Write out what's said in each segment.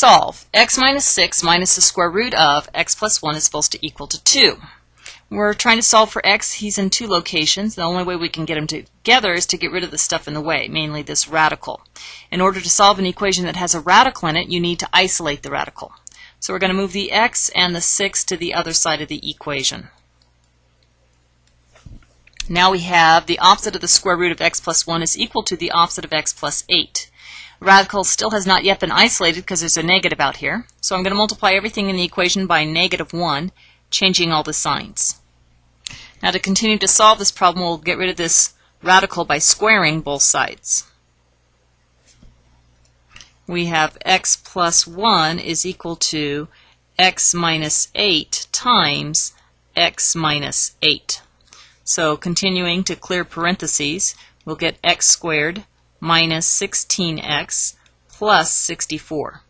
solve. X minus 6 minus the square root of x plus 1 is supposed to equal to 2. We're trying to solve for x. He's in two locations. The only way we can get them together is to get rid of the stuff in the way, mainly this radical. In order to solve an equation that has a radical in it, you need to isolate the radical. So we're going to move the x and the 6 to the other side of the equation. Now we have the opposite of the square root of x plus 1 is equal to the opposite of x plus 8. The radical still has not yet been isolated because there's a negative out here. So I'm going to multiply everything in the equation by -1, changing all the signs. Now to continue to solve this problem, we'll get rid of this radical by squaring both sides. We have x plus 1 is equal to x minus 8 times x minus 8. So continuing to clear parentheses, we'll get x squared minus 16x plus 64.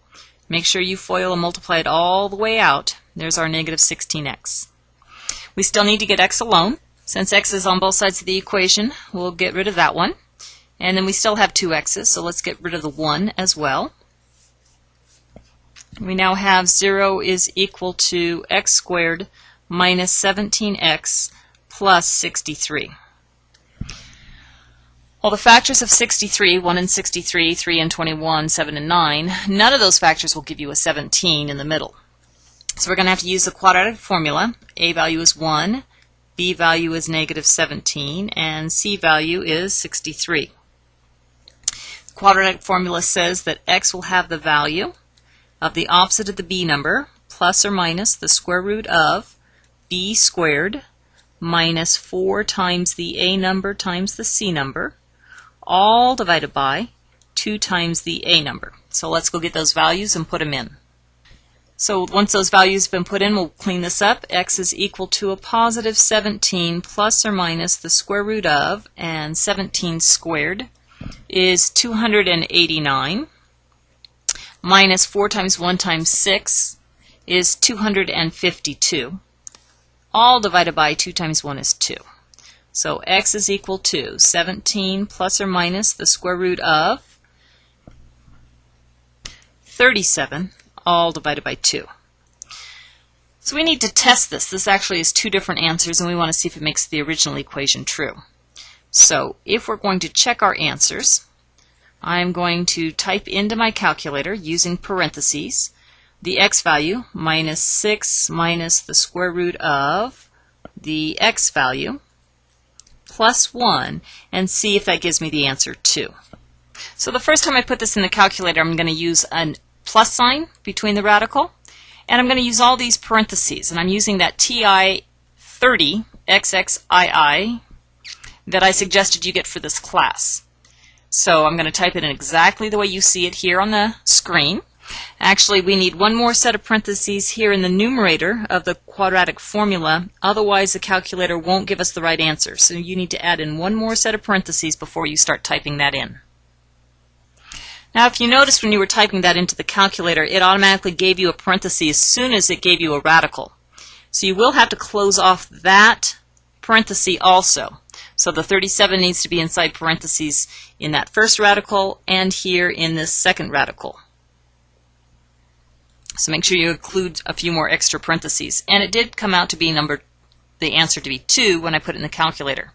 Make sure you FOIL and multiply it all the way out. There's our negative 16x. We still need to get x alone. Since x is on both sides of the equation, we'll get rid of that one. And then we still have two x's, so let's get rid of the 1 as well. We now have 0 is equal to x squared minus 17x plus 63. Well, the factors of 63, 1 and 63, 3 and 21, 7 and 9, none of those factors will give you a 17 in the middle. So we're going to have to use the quadratic formula. A value is 1, B value is negative 17, and C value is 63. The quadratic formula says that x will have the value of the opposite of the B number plus or minus the square root of B squared minus 4 times the A number times the C number, all divided by 2 times the A number. So let's go get those values and put them in. So once those values have been put in, we'll clean this up. X is equal to a positive 17 plus or minus the square root of, and 17 squared is 289, minus 4 times 1 times 6 is 252, all divided by 2 times 1 is 2. So x is equal to 17 plus or minus the square root of 37, all divided by 2. So we need to test this. This actually is two different answers, and we want to see if it makes the original equation true. So if we're going to check our answers, I'm going to type into my calculator using parentheses the x value minus 6 minus the square root of the x value plus 1, and see if that gives me the answer 2. So the first time I put this in the calculator, I'm going to use a plus sign between the radical, and I'm going to use all these parentheses, and I'm using that TI 30 XXII that I suggested you get for this class. So I'm going to type it in exactly the way you see it here on the screen. Actually, we need one more set of parentheses here in the numerator of the quadratic formula, otherwise the calculator won't give us the right answer. So you need to add in one more set of parentheses before you start typing that in. Now if you noticed when you were typing that into the calculator, it automatically gave you a parenthesis as soon as it gave you a radical. So you will have to close off that parenthesis also. So the 37 needs to be inside parentheses in that first radical and here in this second radical. So make sure you include a few more extra parentheses. And it did come out to be the answer to be 2 when I put it in the calculator.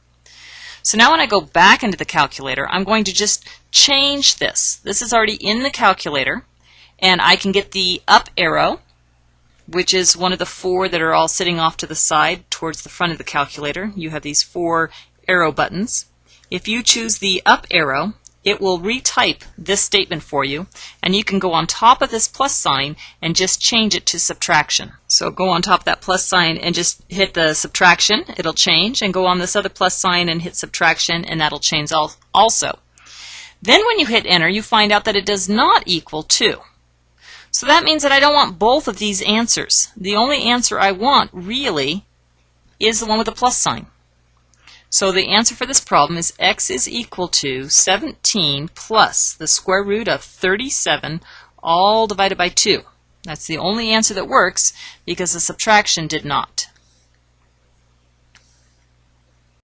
So now when I go back into the calculator, I'm going to just change this. This is already in the calculator, and I can get the up arrow, which is one of the 4 that are all sitting off to the side towards the front of the calculator. You have these 4 arrow buttons. If you choose the up arrow, it will retype this statement for you, and you can go on top of this plus sign and just change it to subtraction. So go on top of that plus sign and just hit the subtraction, it'll change, and go on this other plus sign and hit subtraction, and that'll change also. Then when you hit enter, you find out that it does not equal 2. So that means that I don't want both of these answers. The only answer I want really is the one with the plus sign. So the answer for this problem is x is equal to 17 plus the square root of 37 all divided by 2. That's the only answer that works because the subtraction did not.